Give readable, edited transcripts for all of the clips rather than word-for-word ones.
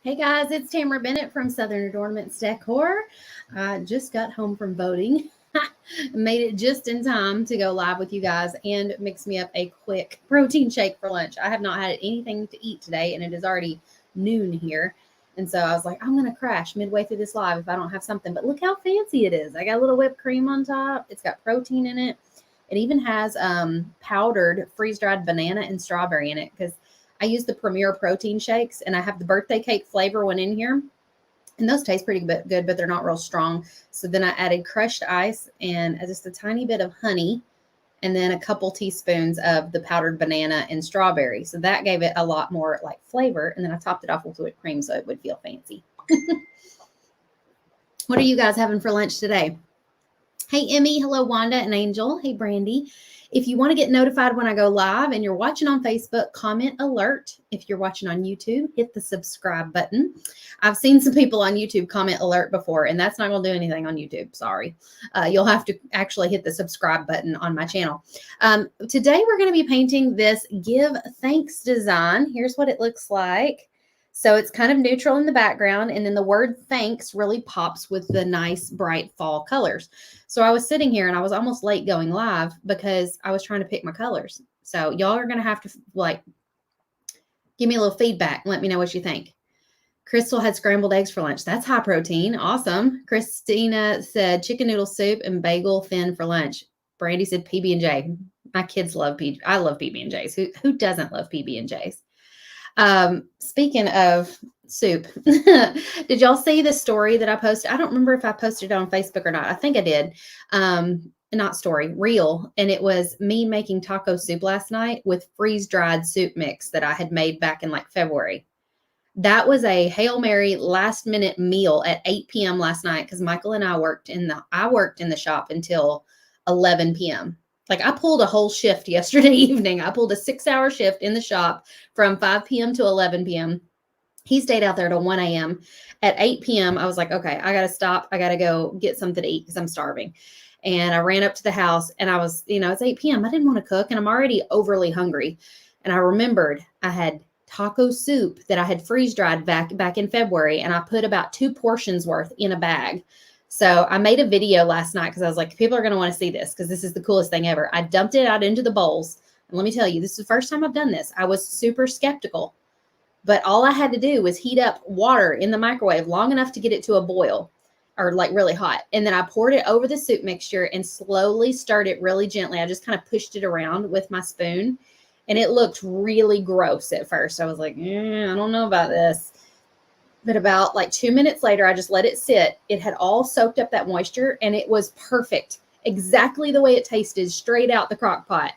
Hey guys, it's Tamara Bennett from Southern Adornments Decor. I just got home from boating. Made it just in time to go live with you guys and mix me up a quick protein shake for lunch. I have not had anything to eat today and it is already noon here. And so I was like, I'm going to crash midway through this live if I don't have something. But look how fancy it is. I got a little whipped cream on top. It's got protein in it. It even has powdered freeze-dried banana and strawberry in it because I use the Premier protein shakes and I have the birthday cake flavor one in here. And those taste pretty good, but they're not real strong. So then I added crushed ice and just a tiny bit of honey and then a couple teaspoons of the powdered banana and strawberry. So that gave it a lot more like flavor. And then I topped it off with whipped cream so it would feel fancy. What are you guys having for lunch today? Hey, Emmy. Hello, Wanda and Angel. Hey, Brandy. If you want to get notified when I go live and you're watching on Facebook, comment alert. If you're watching on YouTube, hit the subscribe button. I've seen some people on YouTube comment alert before, and that's not going to do anything on YouTube. Sorry. You'll have to actually hit the subscribe button on my channel. Today, we're going to be painting this Give Thanks design. Here's what it looks like. So it's kind of neutral in the background, and then the word thanks really pops with the nice bright fall colors. So I was sitting here and I was almost late going live because I was trying to pick my colors. So y'all are going to have to give me a little feedback and let me know what you think. Crystal had scrambled eggs for lunch. That's high protein. Awesome. Christina said chicken noodle soup and bagel thin for lunch. Brandy said PB&J. My kids love PB. I love PB&Js. Who doesn't love PB&Js? Speaking of soup, did y'all see the story that I posted? I don't remember if I posted it on Facebook or not. I think I did. Not story, reel. And it was me making taco soup last night with freeze-dried soup mix that I had made back in like February. That was a Hail Mary last minute meal at 8 p.m. last night because Michael and I worked in the shop until 11 p.m. Like I pulled a whole shift yesterday evening. I pulled a 6-hour shift in the shop from 5 p.m. to 11 p.m. He stayed out there till 1 a.m. At 8 p.m., I was like, okay, I got to stop. I got to go get something to eat because I'm starving. And I ran up to the house and I was, it's 8 p.m. I didn't want to cook and I'm already overly hungry. And I remembered I had taco soup that I had freeze dried back in February. And I put about 2 portions worth in a bag. So I made a video last night because I was like, people are going to want to see this because this is the coolest thing ever. I dumped it out into the bowls. And let me tell you, this is the first time I've done this. I was super skeptical, but all I had to do was heat up water in the microwave long enough to get it to a boil or like really hot. And then I poured it over the soup mixture and slowly stirred it really gently. I just kind of pushed it around with my spoon and it looked really gross at first. I was like, I don't know about this. But about like 2 minutes later, I just let it sit. It had all soaked up that moisture and it was perfect. Exactly the way it tasted straight out the crock pot.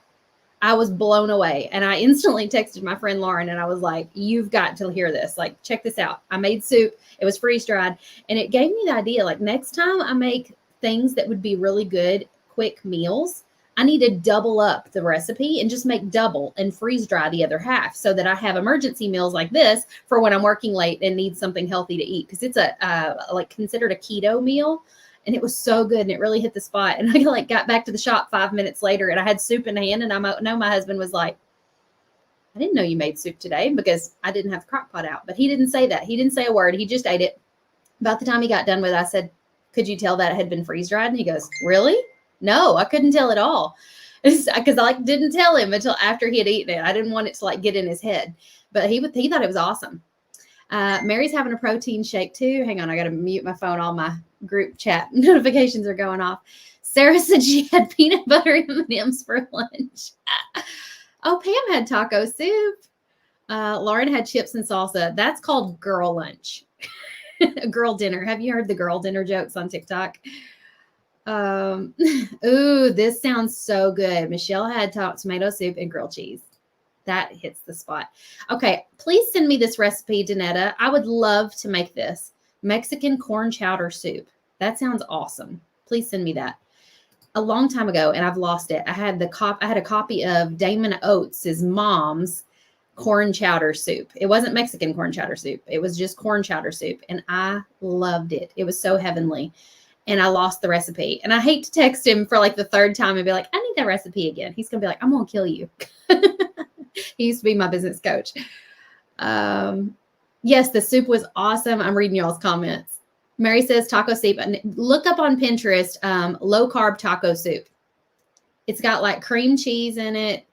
I was blown away. And I instantly texted my friend Lauren and I was like, you've got to hear this. Like, check this out. I made soup. It was freeze dried. And it gave me the idea, like next time I make things that would be really good, quick meals, I need to double up the recipe and just make double and freeze dry the other half so that I have emergency meals like this for when I'm working late and need something healthy to eat. Because it's like considered a keto meal. And it was so good and it really hit the spot. And I got back to the shop 5 minutes later and I had soup in hand. And I know my husband was like, I didn't know you made soup today because I didn't have the crock pot out. But he didn't say that. He didn't say a word. He just ate it. About the time he got done with it, I said, could you tell that it had been freeze dried? And he goes, really? No, I couldn't tell at all. Because I didn't tell him until after he had eaten it. I didn't want it to get in his head. But he thought it was awesome. Mary's having a protein shake too. Hang on, I got to mute my phone. All my group chat notifications are going off. Sarah said she had peanut butter M&Ms for lunch. Oh, Pam had taco soup. Lauren had chips and salsa. That's called girl lunch. A girl dinner. Have you heard the girl dinner jokes on TikTok? Ooh, this sounds so good. Michelle had tomato soup and grilled cheese. That hits the spot. Okay, please send me this recipe, Danetta. I would love to make this. Mexican corn chowder soup. That sounds awesome. Please send me that. A long time ago, and I've lost it. I had a copy of Damon Oates' mom's corn chowder soup. It wasn't Mexican corn chowder soup. It was just corn chowder soup, and I loved it. It was so heavenly. And I lost the recipe. And I hate to text him for like the 3rd time and be like, I need that recipe again. He's going to be like, I'm going to kill you. He used to be my business coach. Yes, the soup was awesome. I'm reading y'all's comments. Mary says taco soup. Look up on Pinterest, low carb taco soup. It's got like cream cheese in it,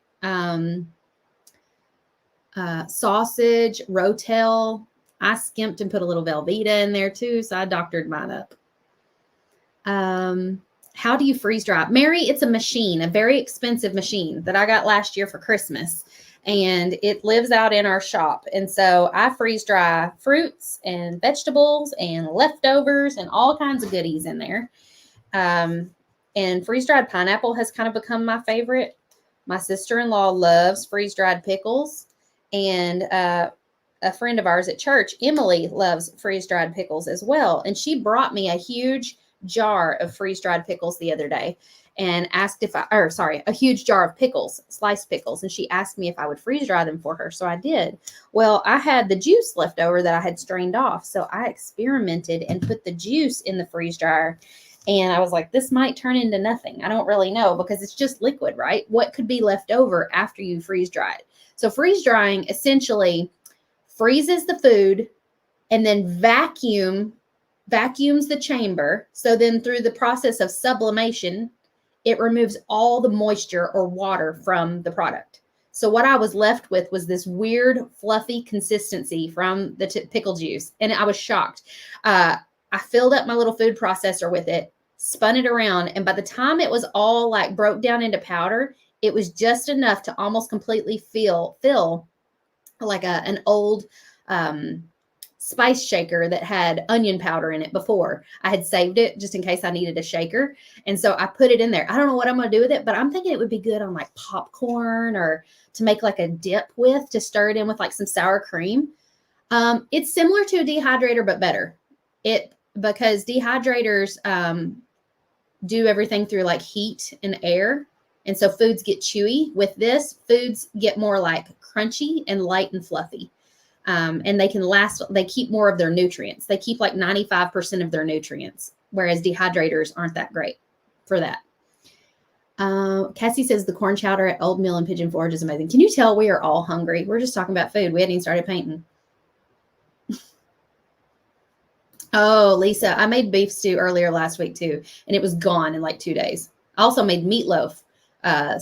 sausage, rotel. I skimped and put a little Velveeta in there too, so I doctored mine up. How do you freeze dry? Mary, it's a machine, a very expensive machine that I got last year for Christmas. And it lives out in our shop. And so I freeze dry fruits and vegetables and leftovers and all kinds of goodies in there. And freeze dried pineapple has kind of become my favorite. My sister-in-law loves freeze dried pickles. And a friend of ours at church, Emily, loves freeze dried pickles as well. And she brought me a huge jar of freeze dried pickles the other day. And asked a huge jar of pickles, sliced pickles. And she asked me if I would freeze dry them for her. So I did. Well, I had the juice left over that I had strained off. So I experimented and put the juice in the freeze dryer. And I was like, this might turn into nothing. I don't really know because it's just liquid, right? What could be left over after you freeze dry it? So freeze drying essentially freezes the food and then vacuums the chamber. So then through the process of sublimation, it removes all the moisture or water from the product. So what I was left with was this weird, fluffy consistency from the pickle juice. And I was shocked. I filled up my little food processor with it, spun it around. And by the time it was all like broke down into powder, it was just enough to almost completely fill like an old spice shaker that had onion powder in it before. I had saved it just in case I needed a shaker. And so I put it in there. I don't know what I'm going to do with it, but I'm thinking it would be good on like popcorn or to make like a dip with, to stir it in with like some sour cream. It's similar to a dehydrator, but better. Because dehydrators do everything through like heat and air. And so foods get chewy. With this, foods get more like crunchy and light and fluffy. And they keep more of their nutrients. They keep like 95% of their nutrients, whereas dehydrators aren't that great for that. Cassie says the corn chowder at Old Mill and Pigeon Forge is amazing. Can you tell we are all hungry? We're just talking about food. We hadn't even started painting. Oh, Lisa, I made beef stew earlier last week too, and it was gone in like 2 days. I also made meatloaf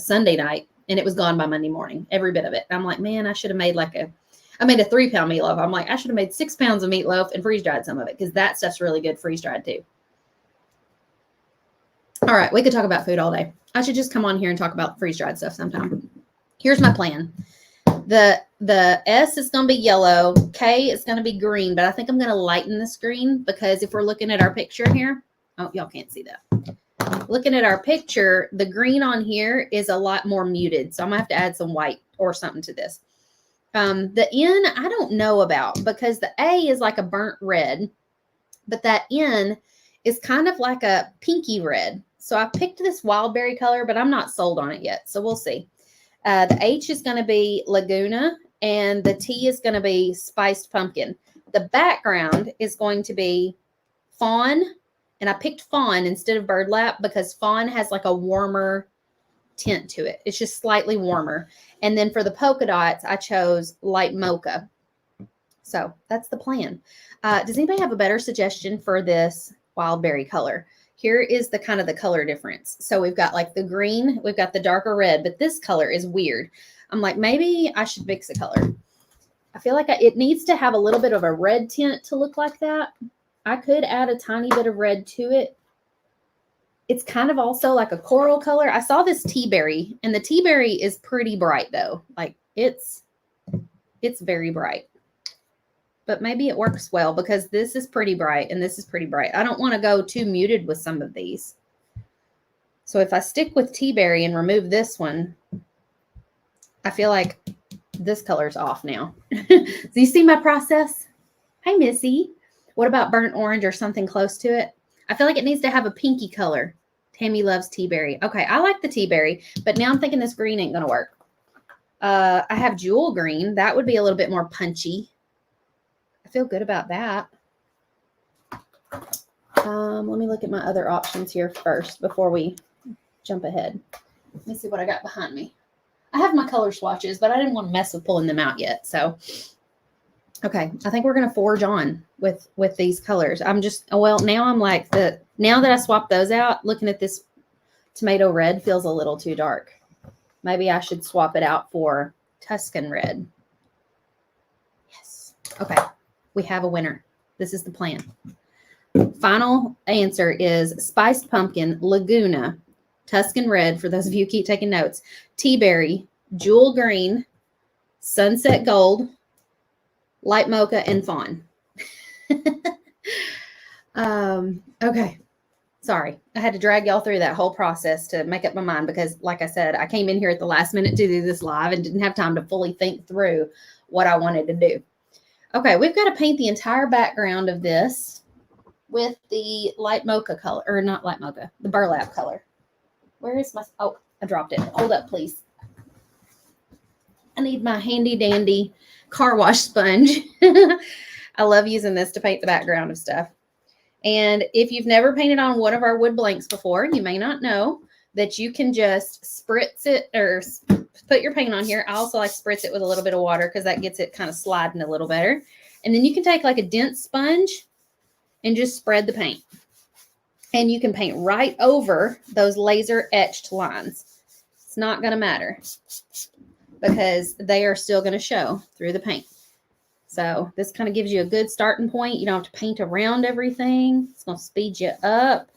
Sunday night, and it was gone by Monday morning, every bit of it. I'm like, man, I should have made I made a 3-pound meatloaf. I'm like, I should have made 6 pounds of meatloaf and freeze-dried some of it because that stuff's really good freeze-dried too. All right, we could talk about food all day. I should just come on here and talk about freeze-dried stuff sometime. Here's my plan. The S is going to be yellow. K is going to be green, but I think I'm going to lighten this green because if we're looking at our picture here, oh, y'all can't see that. Looking at our picture, the green on here is a lot more muted. So I'm going to have to add some white or something to this. The N, I don't know about because the A is like a burnt red, but that N is kind of like a pinky red. So I picked this wild berry color, but I'm not sold on it yet. So we'll see. The H is going to be Laguna and the T is going to be spiced pumpkin. The background is going to be fawn. And I picked fawn instead of burlap because fawn has like a warmer tint to it. It's just slightly warmer. And then for the polka dots, I chose light mocha. So that's the plan. Does anybody have a better suggestion for this wild berry color? Here is the kind of the color difference. So we've got like the green, we've got the darker red, but this color is weird. I'm like, maybe I should mix a color. I feel like it needs to have a little bit of a red tint to look like that. I could add a tiny bit of red to it. It's kind of also like a coral color. I saw this tea berry, and the tea berry is pretty bright though. Like it's very bright. But maybe it works well because this is pretty bright and this is pretty bright. I don't want to go too muted with some of these. So if I stick with tea berry and remove this one, I feel like this color's off now. Do you see my process? Hi, Missy. What about burnt orange or something close to it? I feel like it needs to have a pinky color. Tammy loves tea berry. Okay, I like the tea berry, but now I'm thinking this green ain't going to work. I have jewel green. That would be a little bit more punchy. I feel good about that. Let me look at my other options here first before we jump ahead. Let me see what I got behind me. I have my color swatches, but I didn't want to mess with pulling them out yet. So Okay, I think we're going to forge on with these colors. Well, now I'm like, now that I swapped those out, looking at this tomato red feels a little too dark. Maybe I should swap it out for Tuscan red. Yes. Okay, we have a winner. This is the plan. Final answer is spiced pumpkin, Laguna, Tuscan red, for those of you who keep taking notes, tea berry, jewel green, sunset gold, light mocha, and fawn. Okay. Sorry. I had to drag y'all through that whole process to make up my mind because, like I said, I came in here at the last minute to do this live and didn't have time to fully think through what I wanted to do. Okay, we've got to paint the entire background of this with the light mocha color, or not light mocha, the burlap color. Where is my, oh, I dropped it. Hold up, please. I need my handy dandy car wash sponge. I love using this to paint the background of stuff. And if you've never painted on one of our wood blanks before, you may not know that you can just spritz it or put your paint on here. I also like spritz it with a little bit of water because that gets it kind of sliding a little better. And then you can take like a dense sponge and just spread the paint. And you can paint right over those laser etched lines. It's not going to matter because they are still going to show through the paint. So this kind of gives you a good starting point. You don't have to paint around everything. It's going to speed you up.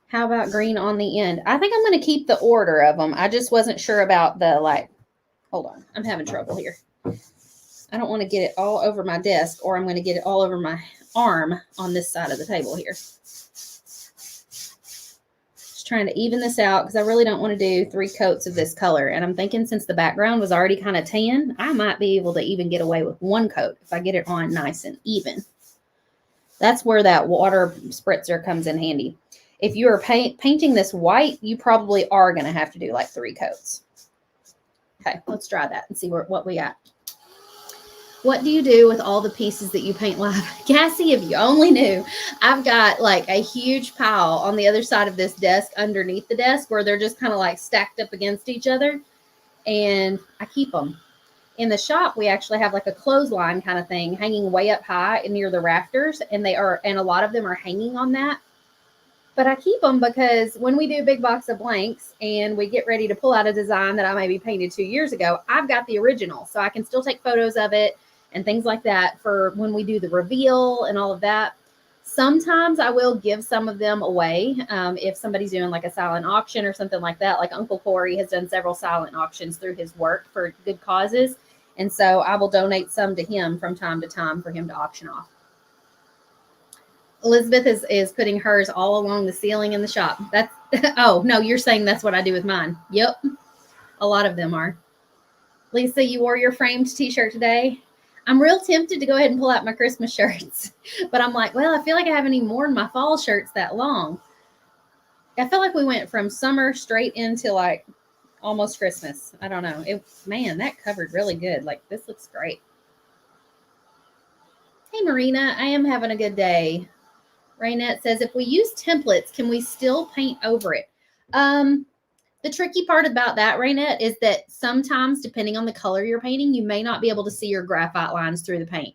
How about green on the end? I think I'm going to keep the order of them. I just wasn't sure about the, like, hold on. I'm having trouble here. I don't want to get it all over my desk, or I'm going to get it all over my arm on this side of the table here. Just trying to even this out because I really don't want to do 3 coats of this color. And I'm thinking since the background was already kind of tan, I might be able to even get away with 1 coat if I get it on nice and even. That's where that water spritzer comes in handy. If you are painting this white, you probably are going to have to do like 3 coats. Okay, let's try that and see what we got. What do you do with all the pieces that you paint live? Cassie, if you only knew, I've got like a huge pile on the other side of this desk underneath the desk where they're just kind of like stacked up against each other. And I keep them. In the shop, we actually have like a clothesline kind of thing hanging way up high and near the rafters. And a lot of them are hanging on that. But I keep them because when we do big box of blanks and we get ready to pull out a design that I maybe painted 2 years ago, I've got the original. So I can still take photos of it and things like that for when we do the reveal and all of that. Sometimes I will give some of them away if somebody's doing like a silent auction or something like that. Like Uncle Corey has done several silent auctions through his work for good causes. And so I will donate some to him from time to time for him to auction off. Elizabeth is putting hers all along the ceiling in the shop. That's, oh, no, you're saying that's what I do with mine. Yep. A lot of them are. Lisa, you wore your framed t-shirt today. I'm real tempted to go ahead and pull out my Christmas shirts, but I'm like, well, I feel like I haven't even worn my fall shirts that long. I feel like we went from summer straight into like almost Christmas. I don't know. Man, that covered really good. Like this looks great. Hey, Marina, I am having a good day. Raynette says, if we use templates, can we still paint over it? The tricky part about that, Raynette, is that sometimes, depending on the color you're painting, you may not be able to see your graphite lines through the paint.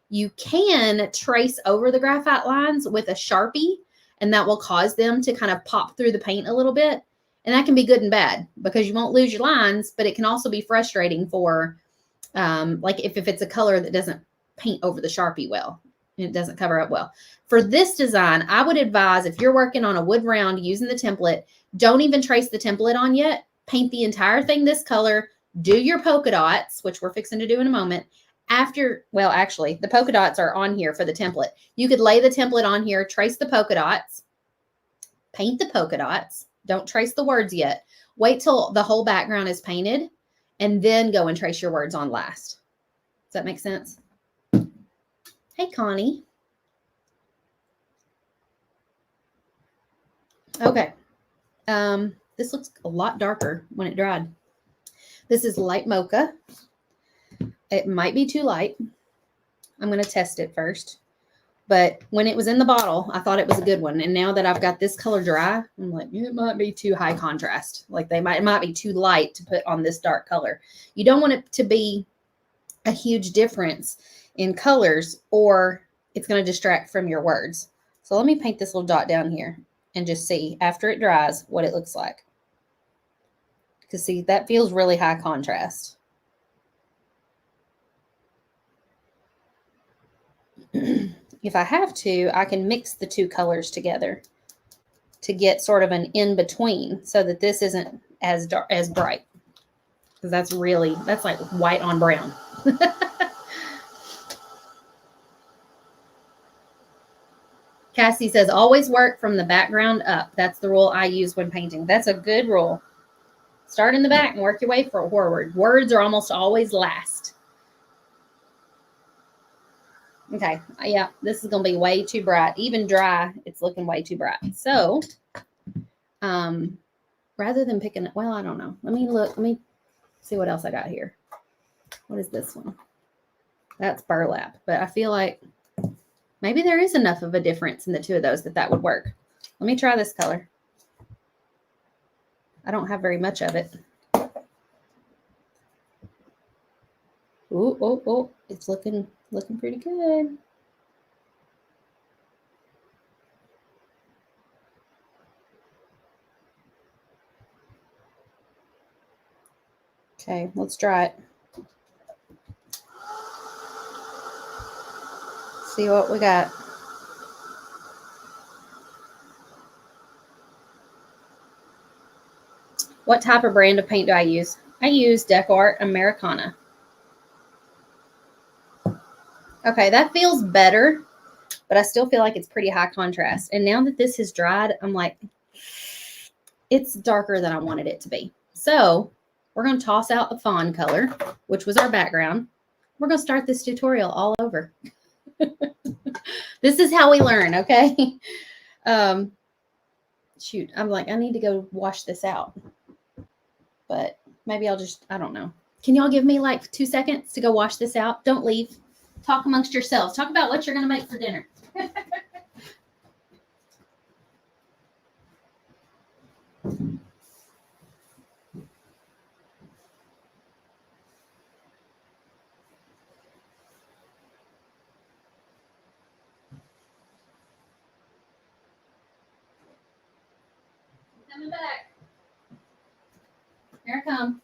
You can trace over the graphite lines with a Sharpie, and that will cause them to kind of pop through the paint a little bit. And that can be good and bad because you won't lose your lines, but it can also be frustrating for, like if it's a color that doesn't paint over the Sharpie well. It doesn't cover up well. For this design, I would advise if you're working on a wood round using the template, don't even trace the template on yet. Paint the entire thing this color. Do your polka dots, which we're fixing to do in a moment. Well, actually, the polka dots are on here for the template. You could lay the template on here, trace the polka dots, paint the polka dots. Don't trace the words yet. Wait till the whole background is painted, and then go and trace your words on last. Does that make sense? Hey, Connie. Okay. This looks a lot darker when it dried. This is light mocha. It might be too light. I'm going to test it first. But when it was in the bottle, I thought it was a good one. And now that I've got this color dry, I'm like, it might be too high contrast. Like it might be too light to put on this dark color. You don't want it to be a huge difference in colors, or it's going to distract from your words. So let me paint this little dot down here and just see after it dries what it looks like. Because see, that feels really high contrast. If I have to, I can mix the two colors together to get sort of an in-between so that this isn't as dark, as bright. Because that's like white on brown. Cassie says, always work from the background up. That's the rule I use when painting. That's a good rule. Start in the back and work your way forward. Words are almost always last. Okay, yeah, this is going to be way too bright. Even dry, it's looking way too bright. So, rather than picking, well, I don't know. Let me see what else I got here. What is this one? That's burlap, but I feel like maybe there is enough of a difference in the two of those that would work. Let me try this color. I don't have very much of it. Oh, it's looking pretty good. Okay, let's try it. See what we got. What type of brand of paint do I use? I use Decor Americana. Okay, that feels better, but I still feel like it's pretty high contrast. And now that this has dried, I'm like, it's darker than I wanted it to be. So we're going to toss out the fawn color, which was our background. We're going to start this tutorial all over. This is how we learn, okay? Shoot, I'm like, I need to go wash this out. But maybe I don't know. Can y'all give me like 2 seconds to go wash this out? Don't leave. Talk amongst yourselves. Talk about what you're going to make for dinner. Coming back. Here I come.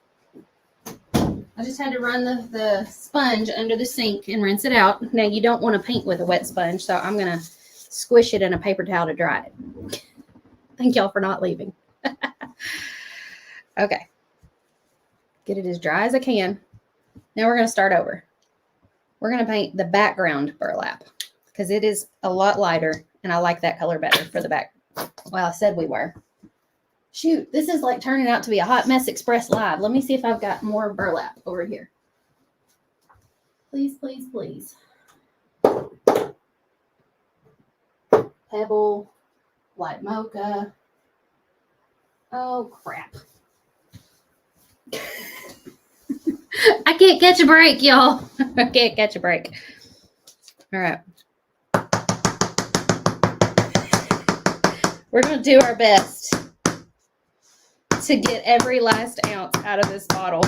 I just had to run the sponge under the sink and rinse it out. Now, you don't want to paint with a wet sponge, so I'm going to squish it in a paper towel to dry it. Thank y'all for not leaving. Okay. Get it as dry as I can. Now we're going to start over. We're going to paint the background burlap because it is a lot lighter, and I like that color better for the back. Well, I said we were. Shoot, this is like turning out to be a Hot Mess Express live. Let me see if I've got more burlap over here. Please, please, please. Pebble, white mocha. Oh, crap. I can't catch a break, y'all. I can't catch a break. All right. We're going to do our best to get every last ounce out of this bottle.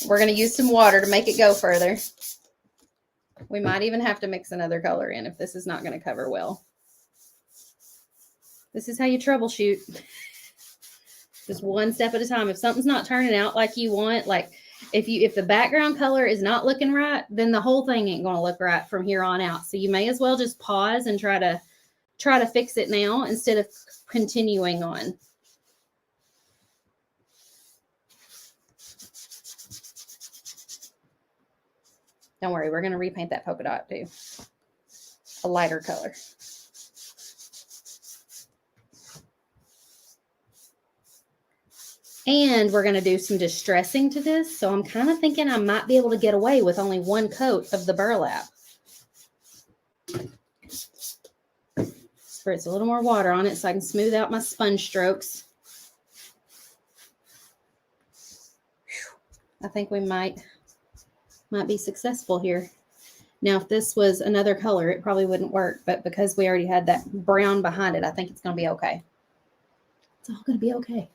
We're going to use some water to make it go further. We might even have to mix another color in if this is not going to cover well. This is how you troubleshoot. Just one step at a time. If something's not turning out like you want, like if the background color is not looking right, then the whole thing ain't going to look right from here on out. So you may as well just pause and try to fix it now instead of continuing on. Don't worry, we're going to repaint that polka dot too. A lighter color. And we're going to do some distressing to this. So I'm kind of thinking I might be able to get away with only one coat of the burlap. Spritz a little more water on it so I can smooth out my sponge strokes. I think we might might be successful here. Now, if this was another color, it probably wouldn't work. But because we already had that brown behind it, I think it's going to be okay. It's all going to be okay.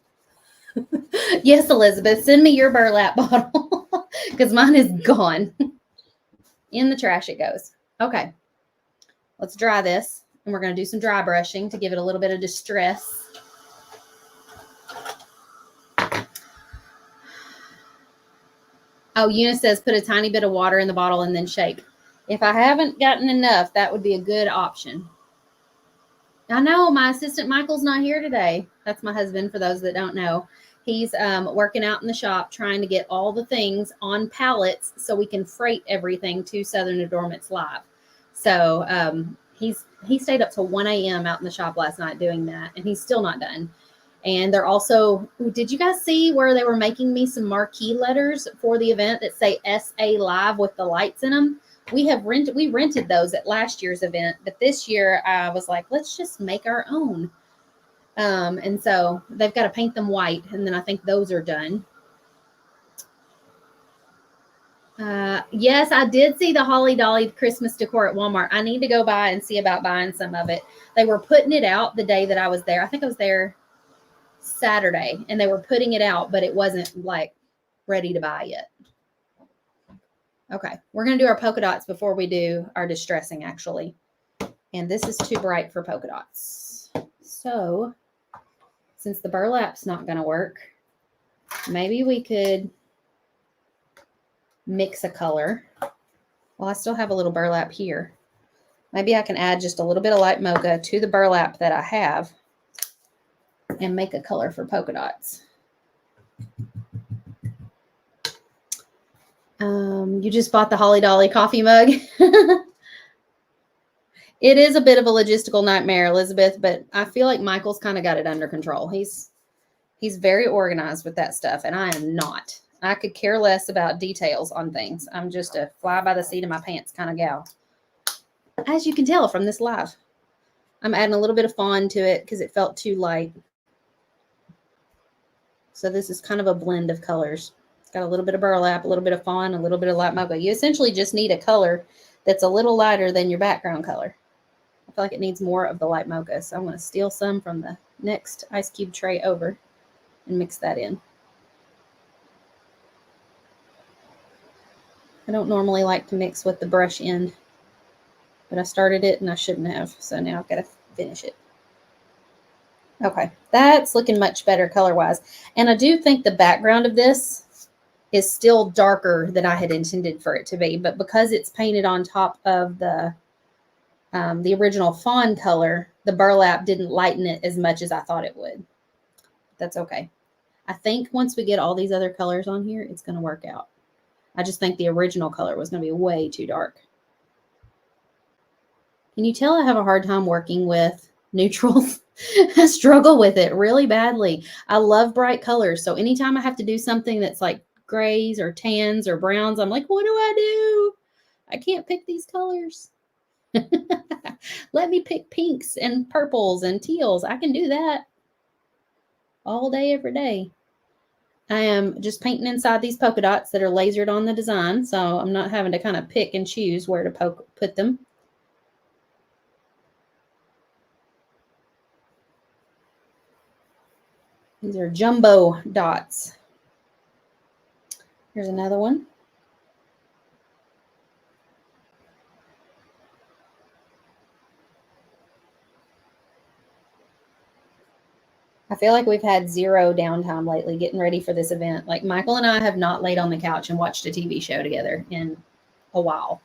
Yes, Elizabeth, send me your burlap bottle because mine is gone. In the trash it goes. Okay, let's dry this. And we're going to do some dry brushing to give it a little bit of distress. Oh, Eunice says put a tiny bit of water in the bottle and then shake. If I haven't gotten enough, that would be a good option. I know my assistant Michael's not here today. That's my husband, for those that don't know. He's working out in the shop trying to get all the things on pallets so we can freight everything to Southern Adornments Live. So he stayed up till 1 a.m. out in the shop last night doing that, and he's still not done. And they're also, did you guys see where they were making me some marquee letters for the event that say SA Live with the lights in them? We rented those at last year's event, but this year I was like, let's just make our own. And so they've got to paint them white, and then I think those are done. Yes, I did see the Holly Dolly Christmas decor at Walmart. I need to go by and see about buying some of it. They were putting it out the day that I was there. I think I was there Saturday, and they were putting it out, but it wasn't like ready to buy yet. Okay, we're going to do our polka dots before we do our distressing, actually. And this is too bright for polka dots. So, since the burlap's not going to work, maybe we could mix a color. Well, I still have a little burlap here. Maybe I can add just a little bit of light mocha to the burlap that I have and make a color for polka dots. You just bought the Holly Dolly coffee mug. It is a bit of a logistical nightmare, Elizabeth, but I feel like Michael's kind of got it under control. He's very organized with that stuff, and I am not. I could care less about details on things. I'm just a fly by the seat of my pants kind of gal. As you can tell from this live, I'm adding a little bit of fawn to it because it felt too light. So this is kind of a blend of colors. It's got a little bit of burlap, a little bit of fawn, a little bit of light mocha. You essentially just need a color that's a little lighter than your background color. I feel like it needs more of the light mocha. So I'm going to steal some from the next ice cube tray over and mix that in. I don't normally like to mix with the brush end, but I started it and I shouldn't have. So now I've got to finish it. Okay, that's looking much better color-wise. And I do think the background of this is still darker than I had intended for it to be. But because it's painted on top of the original fawn color, the burlap didn't lighten it as much as I thought it would. That's okay. I think once we get all these other colors on here, it's going to work out. I just think the original color was going to be way too dark. Can you tell I have a hard time working with neutrals? I struggle with it really badly. I love bright colors. So anytime I have to do something that's like grays or tans or browns, I'm like, what do I do? I can't pick these colors. Let me pick pinks and purples and teals. I can do that all day, every day. I am just painting inside these polka dots that are lasered on the design. So I'm not having to kind of pick and choose where to put them. These are jumbo dots. Here's another one. I feel like we've had zero downtime lately getting ready for this event. Like Michael and I have not laid on the couch and watched a TV show together in a while.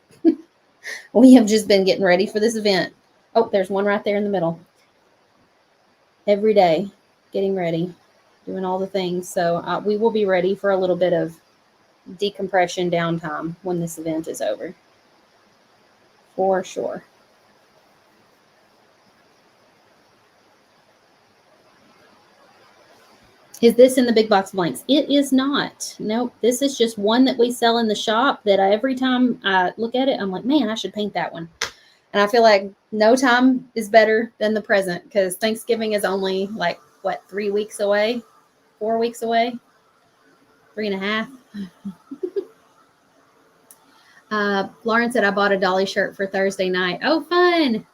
We have just been getting ready for this event. Oh, there's one right there in the middle. Every day, getting ready, doing all the things. So we will be ready for a little bit of decompression downtime when this event is over. For sure. Is this in the big box blanks? It is not. Nope. This is just one that we sell in the shop that every time I look at it, I'm like, man, I should paint that one. And I feel like no time is better than the present because Thanksgiving is only like, what, 3 weeks away? 4 weeks away? 3.5? Lauren said, I bought a Dolly shirt for Thursday night. Oh, fun.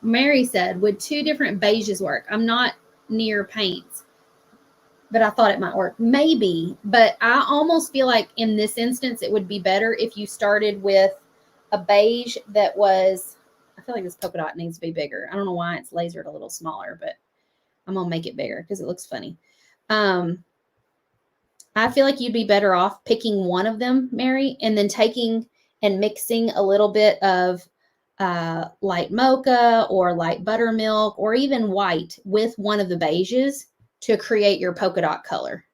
Mary said, would 2 different beiges work? I'm not near paints, but I thought it might work. Maybe, but I almost feel like in this instance, it would be better if you started with a beige that was, I feel like this polka dot needs to be bigger. I don't know why it's lasered a little smaller, but I'm going to make it bigger because it looks funny. I feel like you'd be better off picking one of them, Mary, and then taking and mixing a little bit of light mocha or light buttermilk or even white with one of the beiges to create your polka dot color.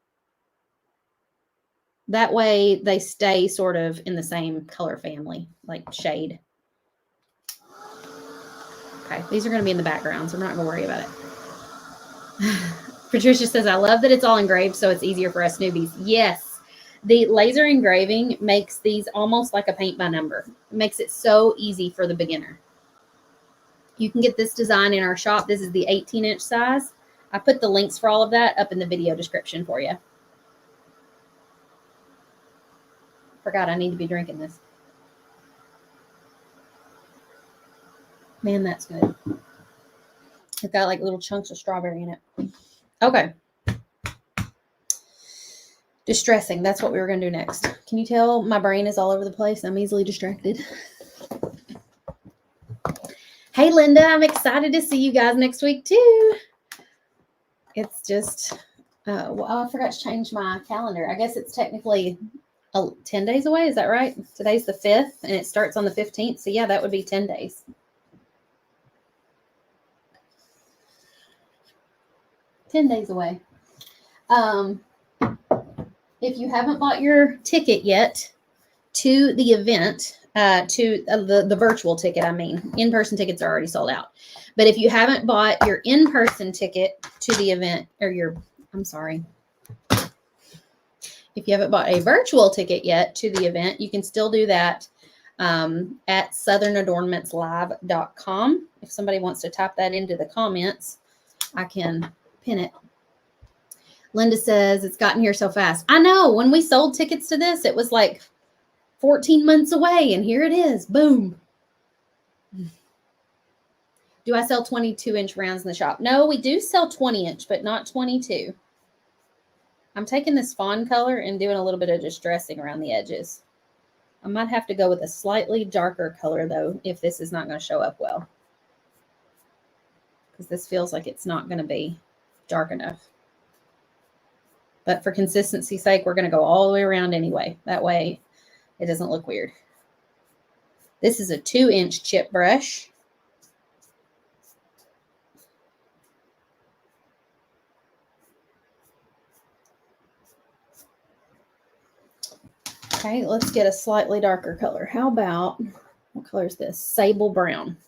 That way they stay sort of in the same color family, like shade. Okay, these are going to be in the background, so I'm not going to worry about it. Patricia says, I love that it's all engraved, so it's easier for us newbies. Yes, the laser engraving makes these almost like a paint by number. It makes it so easy for the beginner. You can get this design in our shop. This is the 18-inch size. I put the links for all of that up in the video description for you. Forgot I need to be drinking this. Man, that's good. It's got like little chunks of strawberry in it. Okay. Distressing. That's what we were going to do next. Can you tell my brain is all over the place? I'm easily distracted. Hey, Linda. I'm excited to see you guys next week, too. It's just, well, I forgot to change my calendar. I guess it's technically 10 days away. Is that right? Today's the 5th, and it starts on the 15th. So, yeah, that would be 10 days. 10 days away. If you haven't bought your ticket yet to the event, to the virtual ticket, I mean, in-person tickets are already sold out. But if you haven't bought your in-person ticket to the event, or if you haven't bought a virtual ticket yet to the event, you can still do that at southernadornmentslive.com. If somebody wants to type that into the comments, I can pin it. Linda says, it's gotten here so fast. I know. When we sold tickets to this, it was like 14 months away, and here it is. Boom. Do I sell 22-inch rounds in the shop? No, we do sell 20-inch, but not 22. I'm taking this fawn color and doing a little bit of distressing around the edges. I might have to go with a slightly darker color, though, if this is not going to show up well. Because this feels like it's not going to be dark enough. But for consistency's sake, we're going to go all the way around anyway. That way it doesn't look weird. This is a 2-inch chip brush. Okay, let's get a slightly darker color. How about, what color is this? Sable brown.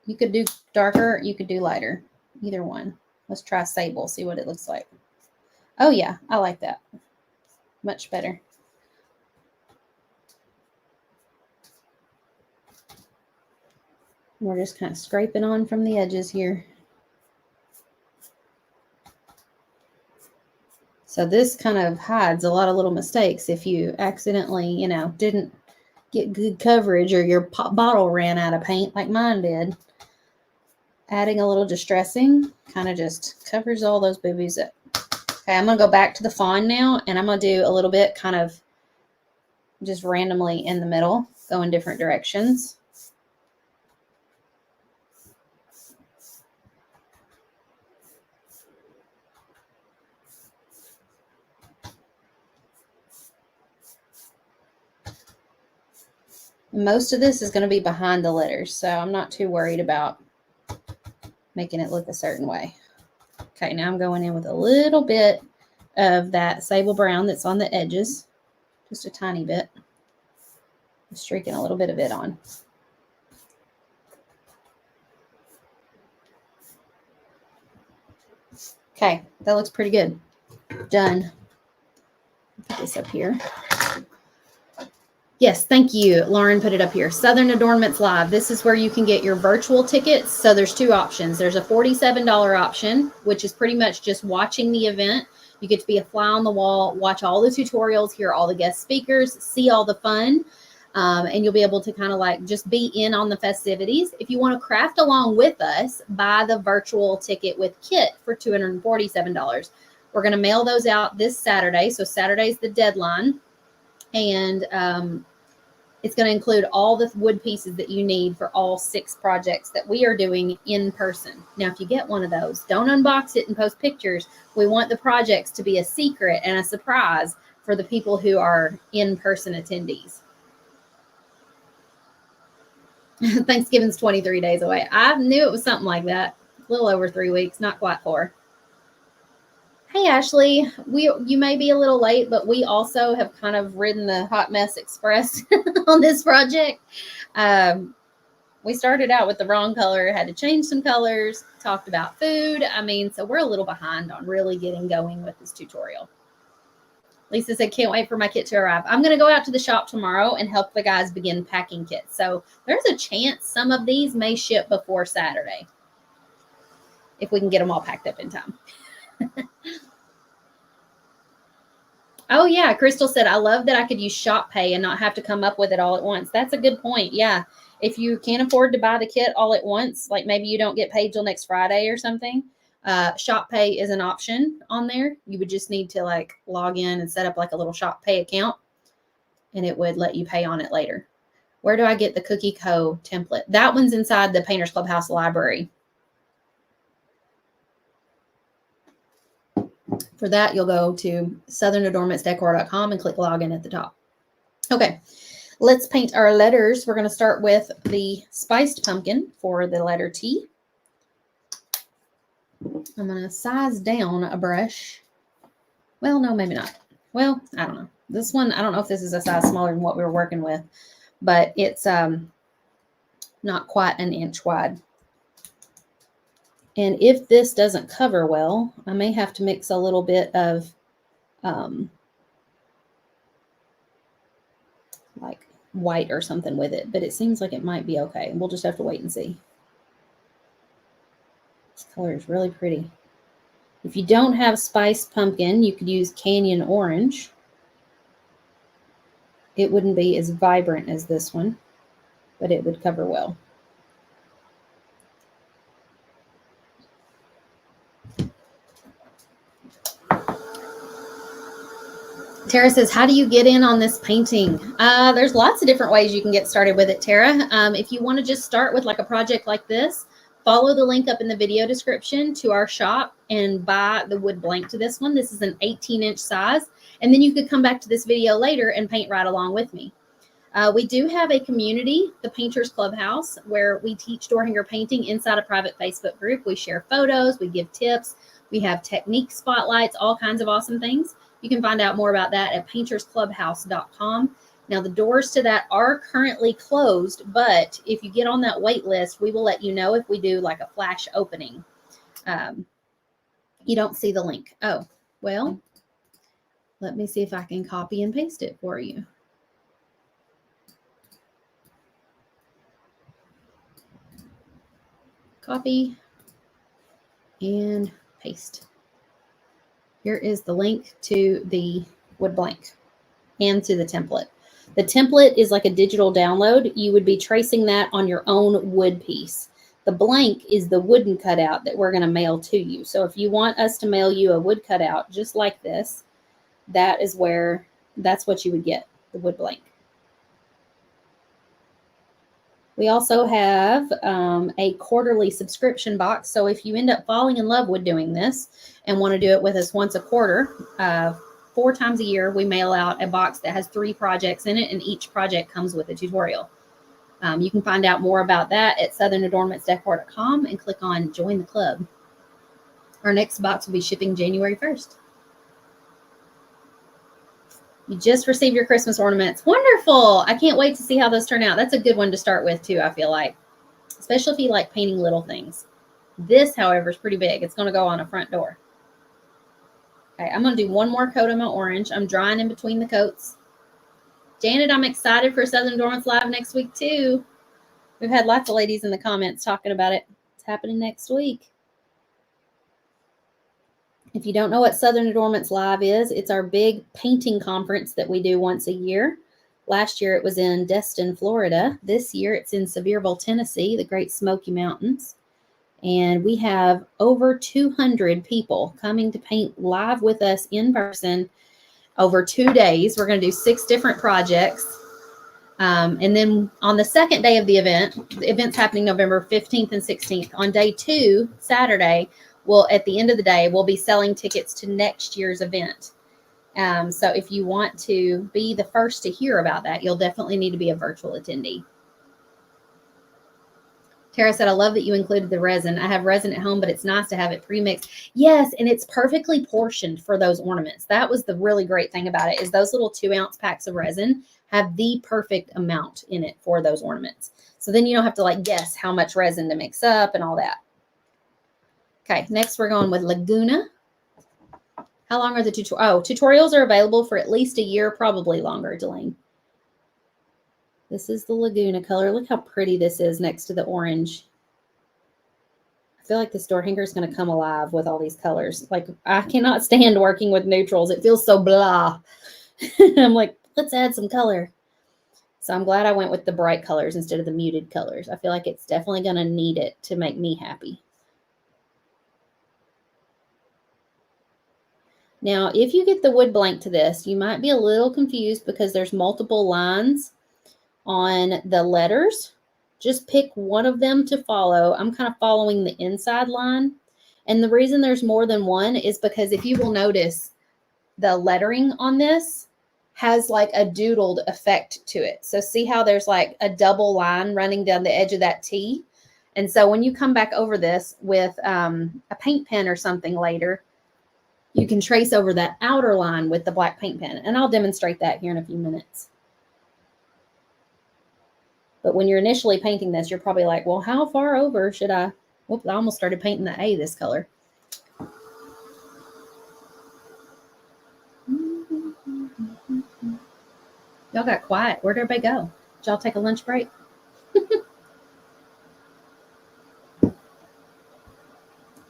You could do darker, you could do lighter. Either one. Let's try sable, see what it looks like. Oh yeah, I like that. Much better. We're just kind of scraping on from the edges here. So this kind of hides a lot of little mistakes if you accidentally, didn't get good coverage or your bottle ran out of paint like mine did. Adding a little distressing kind of just covers all those boobies up. Okay, I'm going to go back to the fawn now, and I'm going to do a little bit kind of just randomly in the middle, go in different directions. Most of this is going to be behind the letters, so I'm not too worried about making it look a certain way. Okay, now I'm going in with a little bit of that sable brown that's on the edges, just a tiny bit. I'm streaking a little bit of it on. Okay, that looks pretty good. Done. Put this up here. Yes, thank you. Lauren put it up here. Southern Adornments Live. This is where you can get your virtual tickets. So there's 2 options. There's a $47 option, which is pretty much just watching the event. You get to be a fly on the wall, watch all the tutorials, hear all the guest speakers, see all the fun. And you'll be able to kind of like just be in on the festivities. If you want to craft along with us, buy the virtual ticket with kit for $247. We're going to mail those out this Saturday. So Saturday's the deadline. And it's going to include all the wood pieces that you need for all 6 projects that we are doing in person. Now, if you get one of those, don't unbox it and post pictures. We want the projects to be a secret and a surprise for the people who are in-person attendees. Thanksgiving's 23 days away. I knew it was something like that. A little over 3 weeks, not quite 4. Hey, Ashley, you may be a little late, but we also have kind of ridden the hot mess express on this project. We started out with the wrong color, had to change some colors, talked about food. I mean, so we're a little behind on really getting going with this tutorial. Lisa said, can't wait for my kit to arrive. I'm going to go out to the shop tomorrow and help the guys begin packing kits. So there's a chance some of these may ship before Saturday, if we can get them all packed up in time. Oh, yeah. Crystal said, I love that I could use shop pay and not have to come up with it all at once. That's a good point. Yeah. If you can't afford to buy the kit all at once, like maybe you don't get paid till next Friday or something, shop pay is an option on there. You would just need to like log in and set up like a little shop pay account, and it would let you pay on it later. Where do I get the Cookie Co template? That one's inside the Painters Clubhouse library. For that, you'll go to southernadornmentsdecor.com and click login at the top. Okay, let's paint our letters. We're going to start with the spiced pumpkin for the letter T. I'm going to size down a brush. Well, no, maybe not. Well, I don't know. This one, I don't know if this is a size smaller than what we were working with, but it's not quite an inch wide. And if this doesn't cover well, I may have to mix a little bit of like white or something with it, but it seems like it might be okay. We'll just have to wait and see. This color is really pretty. If you don't have spiced pumpkin, you could use Canyon Orange. It wouldn't be as vibrant as this one, but it would cover well. Tara says, how do you get in on this painting? There's lots of different ways you can get started with it, Tara. If you want to just start with like a project like this, follow the link up in the video description to our shop and buy the wood blank to this one. This is an 18-inch size. And then you could come back to this video later and paint right along with me. We do have a community, the Painters Clubhouse, where we teach door hanger painting inside a private Facebook group. We share photos, we give tips, we have technique spotlights, all kinds of awesome things. You can find out more about that at paintersclubhouse.com. Now, the doors to that are currently closed, but if you get on that wait list, we will let you know if we do like a flash opening. You don't see the link. Oh, well, let me see if I can copy and paste it for you. Copy and paste. Here is the link to the wood blank and to the template. The template is like a digital download. You would be tracing that on your own wood piece. The blank is the wooden cutout that we're going to mail to you. So if you want us to mail you a wood cutout just like this, that's what you would get, the wood blank. We also have a quarterly subscription box. So if you end up falling in love with doing this and want to do it with us once a quarter, 4 times a year, we mail out a box that has 3 projects in it, and each project comes with a tutorial. You can find out more about that at southernadornmentsdecor.com and click on Join the Club. Our next box will be shipping January 1st. You just received your Christmas ornaments. Wonderful. I can't wait to see how those turn out. That's a good one to start with too, I feel like, especially if you like painting little things. This, however, is pretty big. It's going to go on a front door. Okay, I'm going to do one more coat of my orange. I'm drying in between the coats. Janet, I'm excited for Southern Adornments Live next week too. We've had lots of ladies in the comments talking about it. It's happening next week. If you don't know what Southern Adornments Live is, it's our big painting conference that we do once a year. Last year it was in Destin, Florida. This year it's in Sevierville, Tennessee, the Great Smoky Mountains. And we have over 200 people coming to paint live with us in person over 2 days. We're going to do 6 different projects. And then on the second day of the event's happening November 15th and 16th. On day 2, Saturday, at the end of the day, we'll be selling tickets to next year's event. So if you want to be the first to hear about that, you'll definitely need to be a virtual attendee. Tara said, I love that you included the resin. I have resin at home, but it's nice to have it pre-mixed. Yes, and it's perfectly portioned for those ornaments. That was the really great thing about it, is those little 2-ounce packs of resin have the perfect amount in it for those ornaments. So then you don't have to like guess how much resin to mix up and all that. Okay, next we're going with Laguna. How long are the tutorials? Oh, tutorials are available for at least a year, probably longer, Delane. This is the Laguna color. Look how pretty this is next to the orange. I feel like this door hanger is going to come alive with all these colors. Like, I cannot stand working with neutrals. It feels so blah. I'm like, let's add some color. So I'm glad I went with the bright colors instead of the muted colors. I feel like it's definitely going to need it to make me happy. Now, if you get the wood blank to this, you might be a little confused because there's multiple lines on the letters. Just pick one of them to follow. I'm kind of following the inside line. And the reason there's more than one is because if you will notice, the lettering on this has like a doodled effect to it. So see how there's like a double line running down the edge of that T? And so when you come back over this with a paint pen or something later, you can trace over that outer line with the black paint pen. And I'll demonstrate that here in a few minutes. But when you're initially painting this, you're probably like, well, how far over should I? Whoops, I almost started painting the A this color. Y'all got quiet. Where'd everybody go? Did y'all take a lunch break?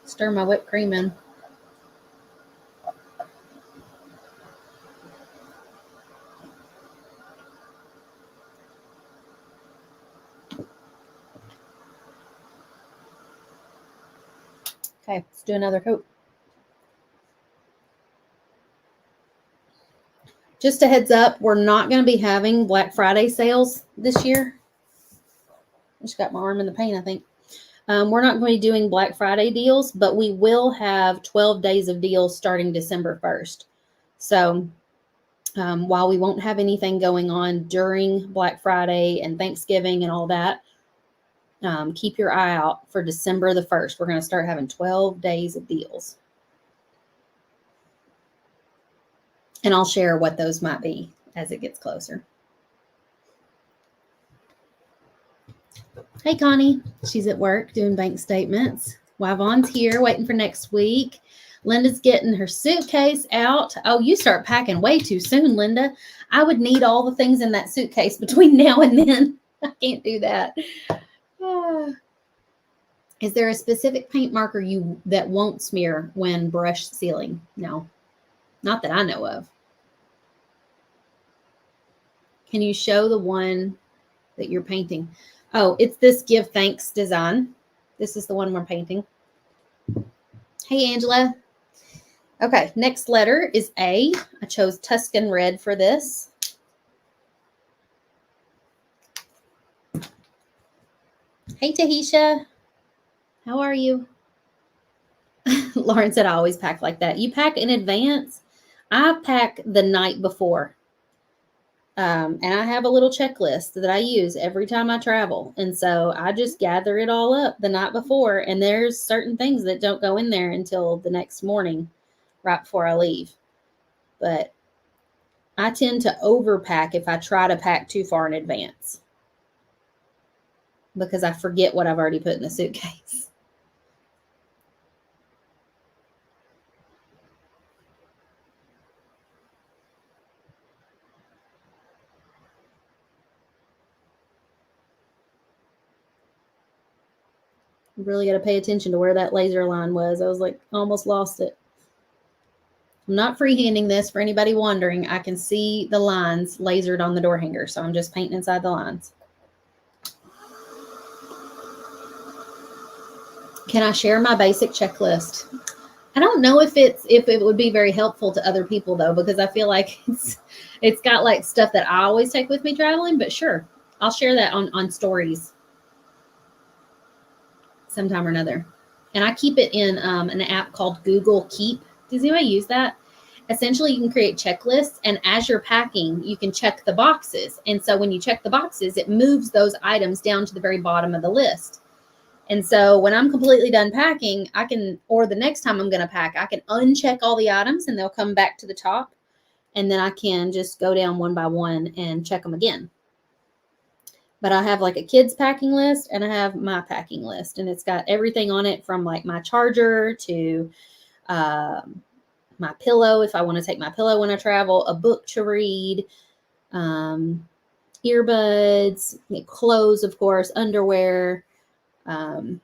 Stir my whipped cream in. Okay, let's do another coat. Just a heads up, we're not going to be having Black Friday sales this year. I just got my arm in the paint, I think. We're not going to be doing Black Friday deals, but we will have 12 days of deals starting December 1st. So while we won't have anything going on during Black Friday and Thanksgiving and all that, keep your eye out for December the 1st. We're going to start having 12 days of deals. And I'll share what those might be as it gets closer. Hey, Connie. She's at work doing bank statements. Yvonne's here waiting for next week. Linda's getting her suitcase out. Oh, you start packing way too soon, Linda. I would need all the things in that suitcase between now and then. I can't do that. Is there a specific paint marker that won't smear when brush sealing? No, not that I know of. Can you show the one that you're painting? Oh, it's this Give Thanks design. This is the one we're painting. Hey, Angela. Okay, next letter is A. I chose Tuscan Red for this. Hey, Tahisha. How are you? Lauren said I always pack like that. You pack in advance? I pack the night before. And I have a little checklist that I use every time I travel. And so I just gather it all up the night before. And there's certain things that don't go in there until the next morning, right before I leave. But I tend to overpack if I try to pack too far in advance, because I forget what I've already put in the suitcase. Really got to pay attention to where that laser line was. I was like, almost lost it. I'm not freehanding this for anybody wondering. I can see the lines lasered on the door hanger, so I'm just painting inside the lines. Can I share my basic checklist? I don't know if it would be very helpful to other people though, because I feel like it's got like stuff that I always take with me traveling, but sure, I'll share that on stories sometime or another. And I keep it in an app called Google Keep. Does anybody use that? Essentially, you can create checklists, and as you're packing, you can check the boxes. And so when you check the boxes, it moves those items down to the very bottom of the list. And so when I'm completely done packing, I can, or the next time I'm going to pack, I can uncheck all the items and they'll come back to the top. And then I can just go down one by one and check them again. But I have like a kid's packing list and I have my packing list. And it's got everything on it from like my charger to my pillow, if I want to take my pillow when I travel, a book to read, earbuds, clothes, of course, underwear. But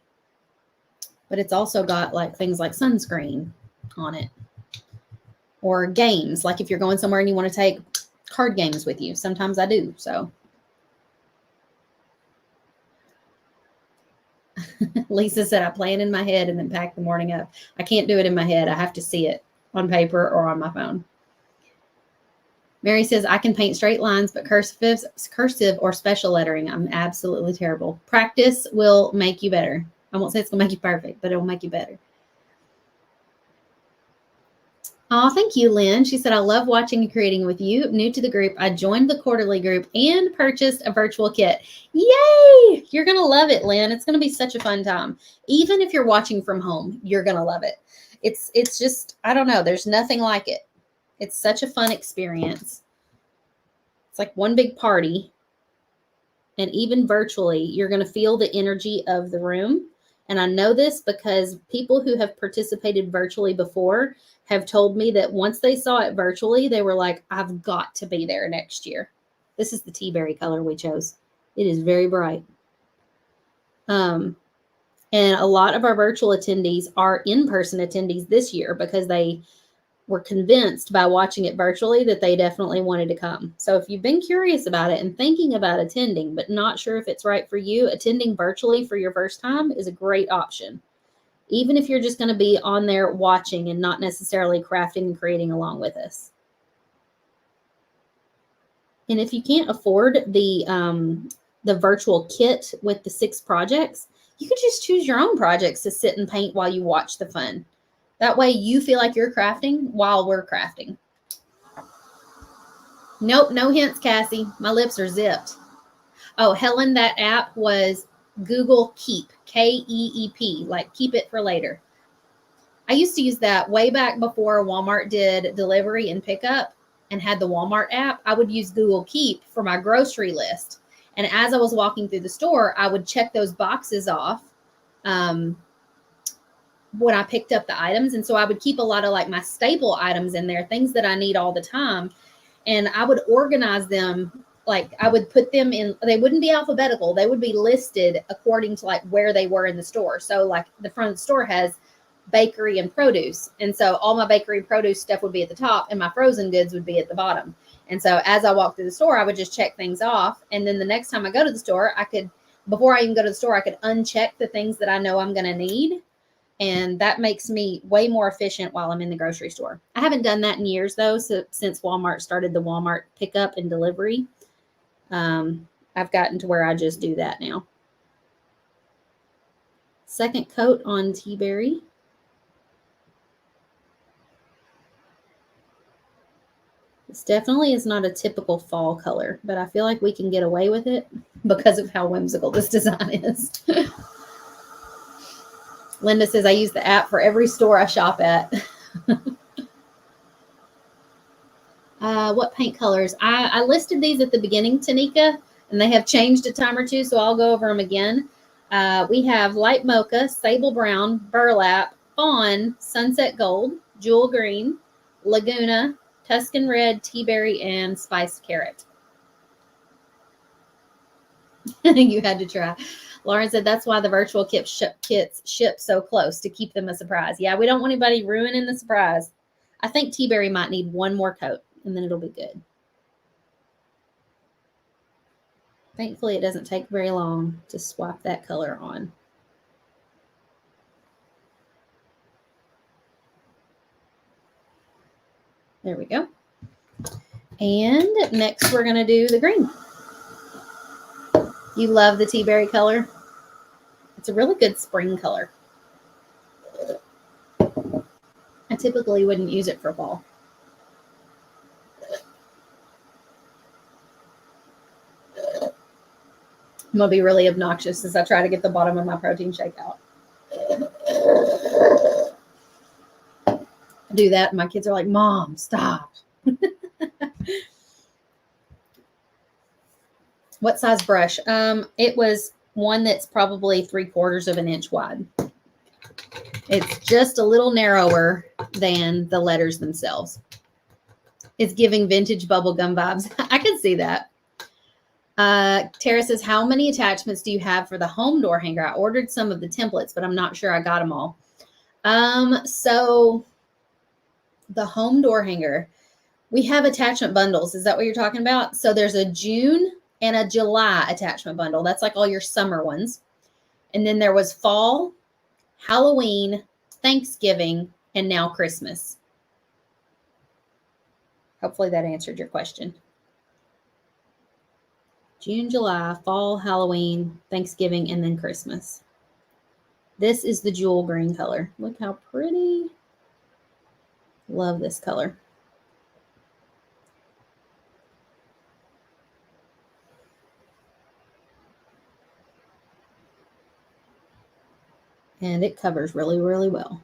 it's also got like things like sunscreen on it, or games. Like if you're going somewhere and you want to take card games with you, sometimes I do. So Lisa said I plan in my head and then pack the morning up. I can't do it in my head. I have to see it on paper or on my phone. Mary says I can paint straight lines, but cursive or special lettering, I'm absolutely terrible. Practice will make you better. I won't say it's going to make you perfect, but it'll make you better. Oh, thank you, Lynn. She said, I love watching and creating with you. New to the group, I joined the quarterly group and purchased a virtual kit. Yay! You're going to love it, Lynn. It's going to be such a fun time. Even if you're watching from home, you're going to love it. It's just, I don't know. There's nothing like it. It's such a fun experience. It's like one big party. And even virtually, you're going to feel the energy of the room. And I know this because people who have participated virtually before have told me that once they saw it virtually, they were like, I've got to be there next year. This is the tea berry color we chose. It is very bright. And a lot of our virtual attendees are in-person attendees this year because they were convinced by watching it virtually that they definitely wanted to come. So if you've been curious about it and thinking about attending, but not sure if it's right for you, attending virtually for your first time is a great option. Even if you're just going to be on there watching and not necessarily crafting and creating along with us. And if you can't afford the virtual kit with the 6 projects, you could just choose your own projects to sit and paint while you watch the fun. That way you feel like you're crafting while we're crafting. Nope, no hints, Cassie. My lips are zipped. Oh, Helen, that app was Google Keep, Keep, like keep it for later. I used to use that way back before Walmart did delivery and pickup and had the Walmart app. I would use Google Keep for my grocery list. And as I was walking through the store, I would check those boxes off when I picked up the items. And so I would keep a lot of like my staple items in there, things that I need all the time. And I would organize them. Like I would put them in, they wouldn't be alphabetical. They would be listed according to like where they were in the store. So like the front of the store has bakery and produce. And so all my bakery and produce stuff would be at the top and my frozen goods would be at the bottom. And so as I walked through the store, I would just check things off. And then the next time I go to the store, I could, before I even go to the store, I could uncheck the things that I know I'm going to need. And that makes me way more efficient while I'm in the grocery store. I haven't done that in years, though, since Walmart started the Walmart pickup and delivery. I've gotten to where I just do that now. Second coat on tea berry. This definitely is not a typical fall color, but I feel like we can get away with it because of how whimsical this design is. Linda says, I use the app for every store I shop at. What paint colors? I listed these at the beginning, Tanika, and they have changed a time or two, so I'll go over them again. We have light mocha, sable brown, burlap, fawn, sunset gold, jewel green, laguna, Tuscan red, tea berry, and spiced carrot. You had to try. Lauren said that's why the virtual kits ship so close, to keep them a surprise. Yeah, we don't want anybody ruining the surprise. I think Tea Berry might need one more coat and then it'll be good. Thankfully, it doesn't take very long to swap that color on. There we go. And next we're going to do the green. You love the Tea Berry color? It's a really good spring color. I typically wouldn't use it for fall. I'm going to be really obnoxious as I try to get the bottom of my protein shake out. I do that and my kids are like, Mom, stop. What size brush? It was one that's probably 3/4 of an inch wide. It's just a little narrower than the letters themselves. It's giving vintage bubblegum vibes. I can see that. Tara says, how many attachments do you have for the home door hanger? I ordered some of the templates, but I'm not sure I got them all. So the home door hanger, we have attachment bundles. Is that what you're talking about? So there's a June and a July attachment bundle. That's like all your summer ones. And then there was fall, Halloween, Thanksgiving, and now Christmas. Hopefully that answered your question. June, July, fall, Halloween, Thanksgiving, and then Christmas. This is the jewel green color. Look how pretty. Love this color. And it covers really, really well.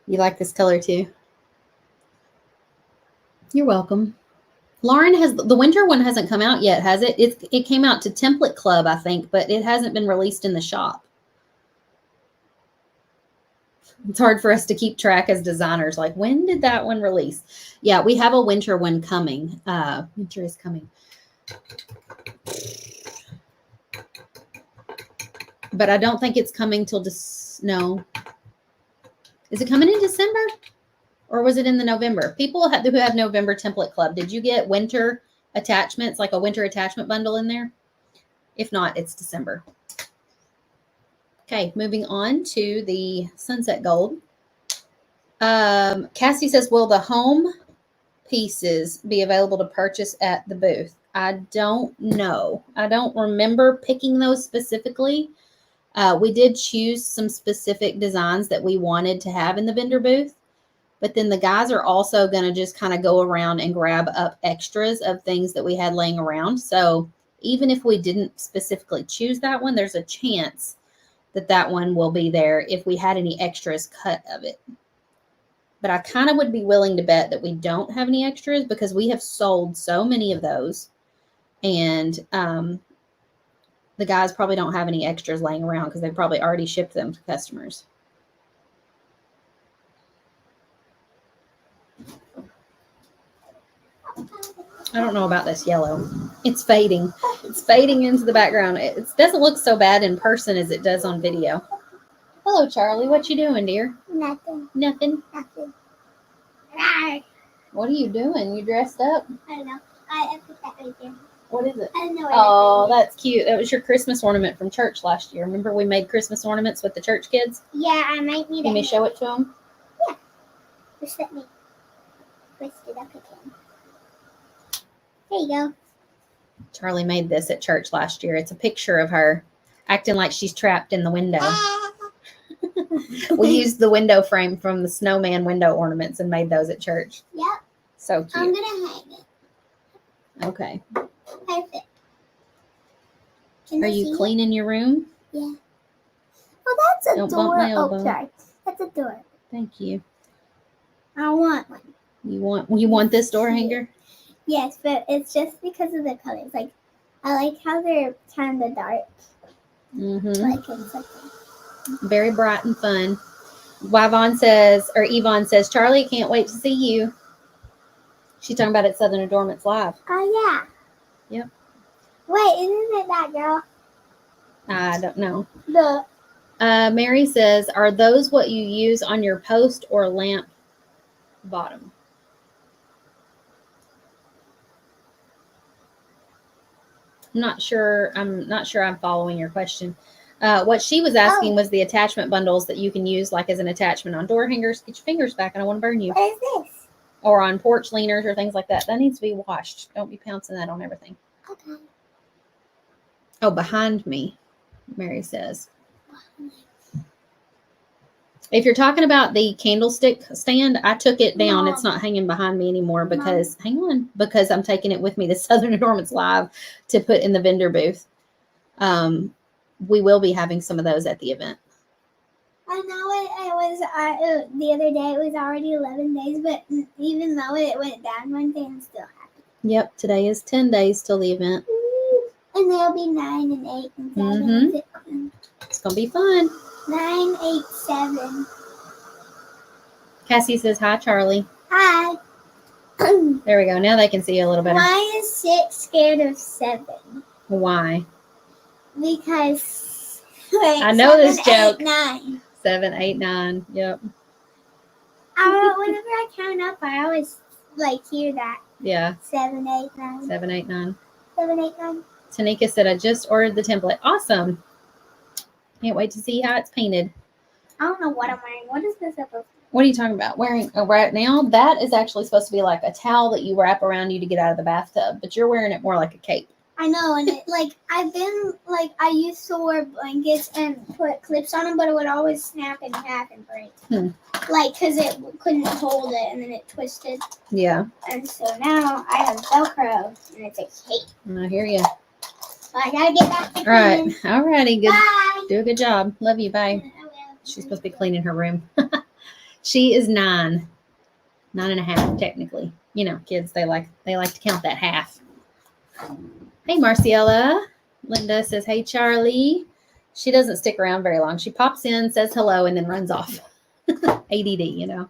You like this color too? You're welcome. Lauren, has the winter one hasn't come out yet, has it? It came out to Template Club, I think, but it hasn't been released in the shop. It's hard for us to keep track as designers. Like, when did that one release? Yeah, we have a winter one coming. Winter is coming. But I don't think it's coming till no. Is it coming in December? Or was it in the November? People who have November Template Club, did you get winter attachments, like a winter attachment bundle in there? If not, it's December. Okay, moving on to the Sunset Gold. Cassie says, will the home pieces be available to purchase at the booth? I don't know. I don't remember picking those specifically. We did choose some specific designs that we wanted to have in the vendor booth. But then the guys are also going to just kind of go around and grab up extras of things that we had laying around. So even if we didn't specifically choose that one, there's a chance that that one will be there if we had any extras cut of it. But I kind of would be willing to bet that we don't have any extras because we have sold so many of those. And the guys probably don't have any extras laying around because they probably already shipped them to customers. I don't know about this yellow. It's fading. It's fading into the background. It doesn't look so bad in person as it does on video. Hello, Charlie. What you doing, dear? Nothing. Nothing? Nothing. What are you doing? You dressed up? I don't know. I put that right there. What is it? I don't know. Oh, that's cute. That was your Christmas ornament from church last year. Remember we made Christmas ornaments with the church kids? Yeah, I might need it. Can you show it to them? Yeah. Just let me twist it up again. There you go. Charlie made this at church last year. It's a picture of her acting like she's trapped in the window. We used the window frame from the snowman window ornaments and made those at church. Yep. So cute. I'm going to hang it. Okay. Perfect. Are you cleaning your room? Yeah. Oh, that's a Don't door. bump my elbow. Oh, sorry. That's a door. Thank you. I want one. You want this door hanger? Yes, but it's just because of the colors. Like, I like how they're kind of dark. Mm-hmm. Like, it's like Very bright and fun. Yvonne says, Charlie, can't wait to see you. She's talking about at Southern Adornments Live. Oh, yeah. Yep. Wait, isn't it that girl? I don't know. The Mary says, are those what you use on your post or lamp bottom? I'm not sure I'm following your question. What she was asking was the attachment bundles that you can use like as an attachment on door hangers. Get your fingers back. I don't want to burn you. what is this? Or on porch leaners or things like that. That needs to be washed. Don't be pouncing that on everything. Okay. Oh, behind me, Mary says. If you're talking about the candlestick stand, I took it down. Mom. It's not hanging behind me anymore because, hang on, because I'm taking it with me to Southern Adornments Live to put in the vendor booth. We will be having some of those at the event. I know it was the other day. It was already 11 days, but even though it went down one day, I'm still happy. Yep, today is 10 days till the event. And there'll be 9 and 8 and 7. Mm-hmm. It's gonna be fun. 9, 8, 7. Cassie says hi, Charlie. Hi. There we go. Now they can see you a little better. Why is 6 scared of 7? Why? Because wait, I know 7, this joke. 8, 9. 7, 8, 9. Yep. Whenever I count up, I always hear that. Yeah. 7, 8, 9. 7, 8, 9. 7, 8, 9. Tanika said, I just ordered the template. Awesome. Can't wait to see how it's painted. I don't know what I'm wearing. What is this supposed to be? What are you talking about? Wearing right now? That is actually supposed to be like a towel that you wrap around you to get out of the bathtub, but you're wearing it more like a cape. I know, and I used to wear blankets and put clips on them, but it would always snap in half and break. Because it couldn't hold it, and then it twisted. Yeah. And so now I have Velcro, and it's a cape. I hear you. So I gotta get back to All right. cleaning. All righty. Good. Bye. Do a good job. Love you. Bye. She's supposed to be cleaning her room. She is 9 and a half, technically. You know, kids, they like to count that half. Hey, Marciella. Linda says, hey, Charlie. She doesn't stick around very long. She pops in, says hello, and then runs off. ADD, you know.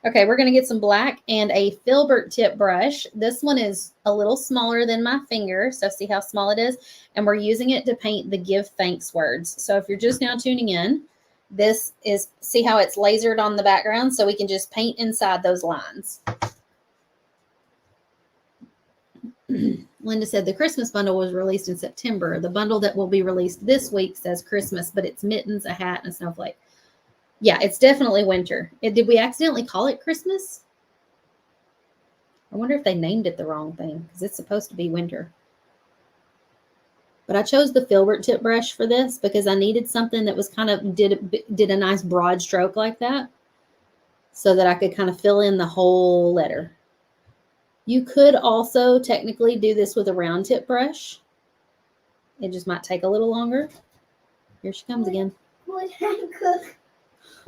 Okay, we're going to get some black and a filbert tip brush. This one is a little smaller than my finger, so see how small it is? And we're using it to paint the give thanks words. So if you're just now tuning in, this is, see how it's lasered on the background? So we can just paint inside those lines. Linda said the Christmas bundle was released in September. The bundle that will be released this week says Christmas, but it's mittens, a hat, and a snowflake. Yeah, it's definitely winter. Did we accidentally call it Christmas? I wonder if they named it the wrong thing because it's supposed to be winter. But I chose the filbert tip brush for this because I needed something that was kind of did a nice broad stroke like that so that I could kind of fill in the whole letter. You could also technically do this with a round tip brush. It just might take a little longer. Here she comes again. Would I cook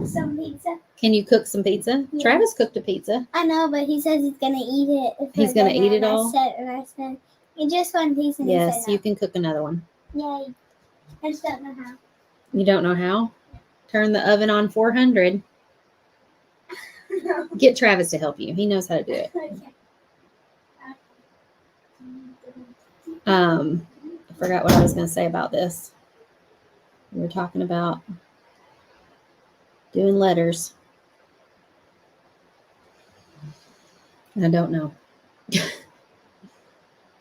some pizza? Can you cook some pizza? Yeah. Travis cooked a pizza. I know, but he says he's going to eat it. He's going to eat it all? I said, just one piece. And Yes, he said no. you can cook another one. Yay. I just don't know how. You don't know how? Turn the oven on 400. Get Travis to help you. He knows how to do it. Okay. I forgot what I was going to say about this. We were talking about doing letters. I don't know.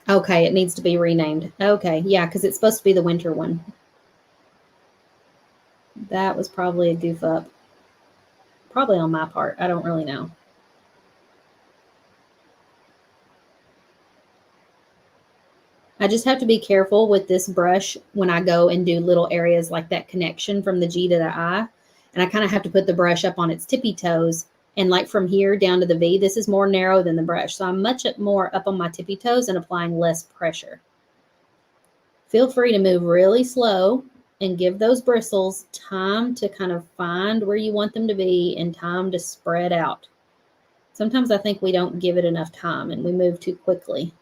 Okay, it needs to be renamed. Okay, yeah, because it's supposed to be the winter one. That was probably a goof up. Probably on my part. I don't really know. I just have to be careful with this brush when I go and do little areas like that connection from the G to the I. And I kind of have to put the brush up on its tippy toes. And like from here down to the V, this is more narrow than the brush. So I'm much more up on my tippy toes and applying less pressure. Feel free to move really slow and give those bristles time to kind of find where you want them to be and time to spread out. Sometimes I think we don't give it enough time and we move too quickly.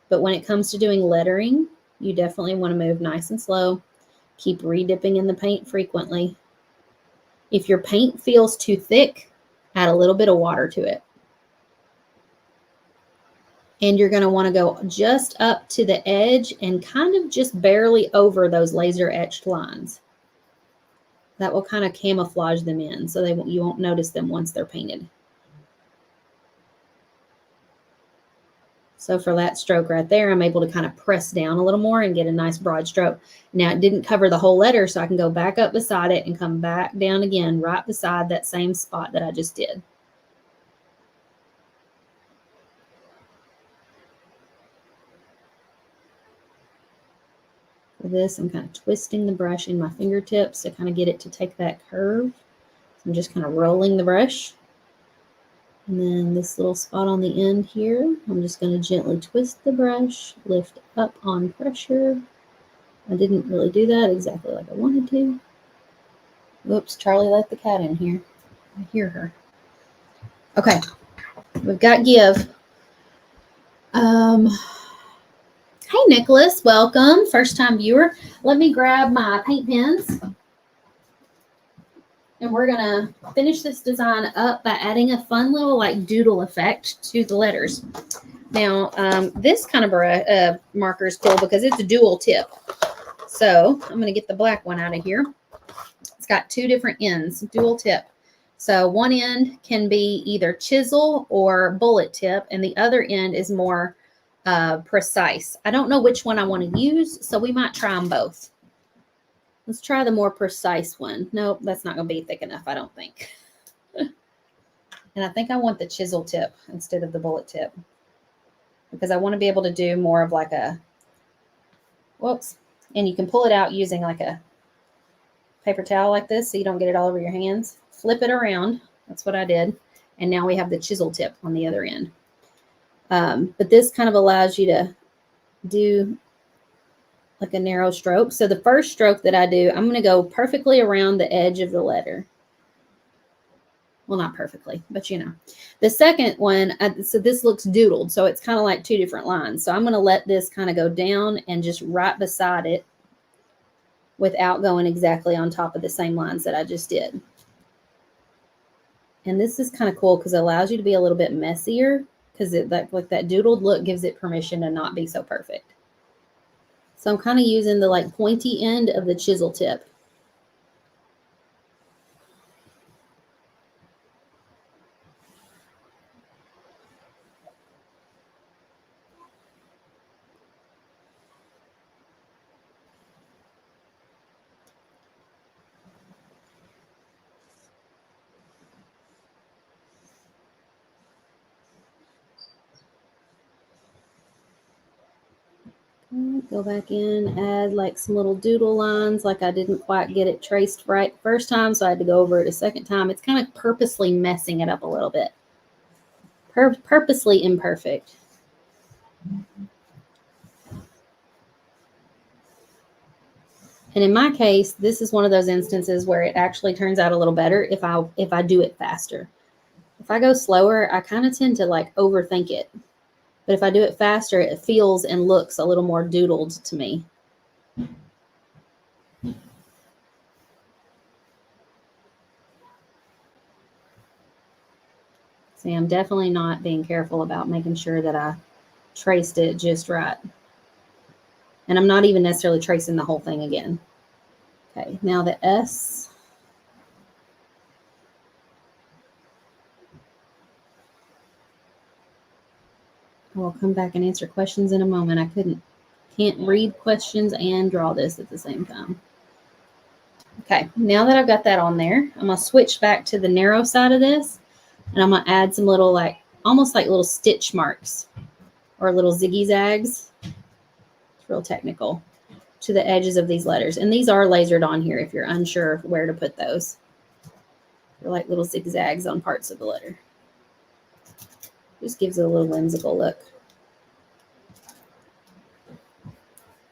But when it comes to doing lettering, you definitely want to move nice and slow. Keep redipping in the paint frequently. If your paint feels too thick, add a little bit of water to it. And you're going to want to go just up to the edge and kind of just barely over those laser etched lines. That will kind of camouflage them in so you won't notice them once they're painted. So for that stroke right there, I'm able to kind of press down a little more and get a nice broad stroke. Now it didn't cover the whole letter, so I can go back up beside it and come back down again right beside that same spot that I just did. For this, I'm kind of twisting the brush in my fingertips to kind of get it to take that curve. So I'm just kind of rolling the brush. And then this little spot on the end here, I'm just going to gently twist the brush, lift up on pressure. I didn't really do that exactly like I wanted to. Whoops, Charlie let the cat in here. I hear her. Okay, we've got give. Hey, Nicholas, welcome. First time viewer. Let me grab my paint pens. And we're going to finish this design up by adding a fun little like doodle effect to the letters. Now, this kind of marker is cool because it's a dual tip. So I'm going to get the black one out of here. It's got two different ends, dual tip. So one end can be either chisel or bullet tip, and the other end is more precise. I don't know which one I want to use, so we might try them both. Let's try the more precise one. Nope, that's not going to be thick enough, I don't think. And I think I want the chisel tip instead of the bullet tip because I want to be able to do more of like a, whoops, and you can pull it out using like a paper towel like this so you don't get it all over your hands. Flip it around. That's what I did. And now we have the chisel tip on the other end. But this kind of allows you to do like a narrow stroke. So the first stroke that I do, I'm going to go perfectly around the edge of the letter. Well, not perfectly, but you know. The second one, so this looks doodled. So it's kind of like two different lines. So I'm going to let this kind of go down and just right beside it without going exactly on top of the same lines that I just did. And this is kind of cool because it allows you to be a little bit messier because that doodled look gives it permission to not be so perfect. So I'm kind of using the like pointy end of the chisel tip. Go back in, add like some little doodle lines. Like I didn't quite get it traced right the first time, so I had to go over it a second time. It's kind of purposely messing it up a little bit. Purposely imperfect. And in my case, this is one of those instances where it actually turns out a little better if I do it faster. If I go slower, I kind of tend to like overthink it. But if I do it faster, it feels and looks a little more doodled to me. See, I'm definitely not being careful about making sure that I traced it just right. And I'm not even necessarily tracing the whole thing again. Okay, now the S. I'll come back and answer questions in a moment. I can't read questions and draw this at the same time. Okay, now that I've got that on there, I'm going to switch back to the narrow side of this, and I'm going to add some little, like, almost like little stitch marks or little ziggy zags. It's real technical, to the edges of these letters. And these are lasered on here if you're unsure where to put those. They're like little zigzags on parts of the letter. Just gives it a little whimsical look.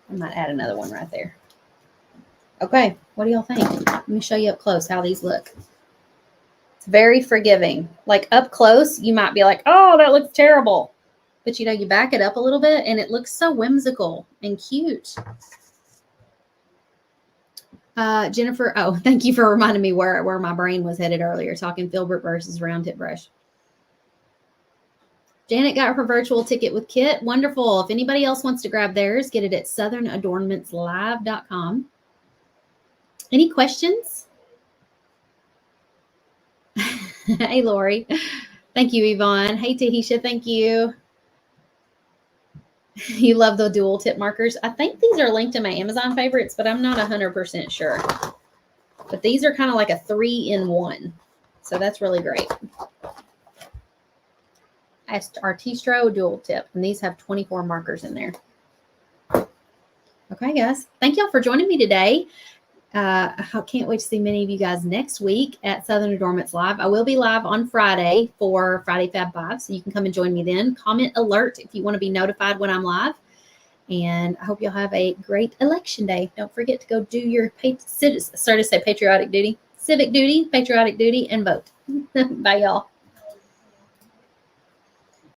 I might add another one right there. Okay, what do y'all think? Let me show you up close how these look. It's very forgiving. Like up close, you might be like, oh, that looks terrible. But you know, you back it up a little bit and it looks so whimsical and cute. Jennifer, oh, thank you for reminding me where my brain was headed earlier, talking filbert versus round tip brush. Janet got her virtual ticket with Kit. Wonderful. If anybody else wants to grab theirs, get it at southernadornmentslive.com. Any questions? Hey, Lori. Thank you, Yvonne. Hey, Tahisha. Thank you. You love the dual tip markers. I think these are linked in my Amazon favorites, but I'm not 100% sure. But these are kind of like a 3-in-1. So that's really great. Artistro dual tip, and these have 24 markers in there. Okay, guys. Thank y'all for joining me today. I can't wait to see many of you guys next week at Southern Adornments Live. I will be live on Friday for Friday Fab 5, so you can come and join me then. Comment alert if you want to be notified when I'm live. And I hope you'll have a great election day. Don't forget to go do your patriotic duty, and vote. Bye, y'all.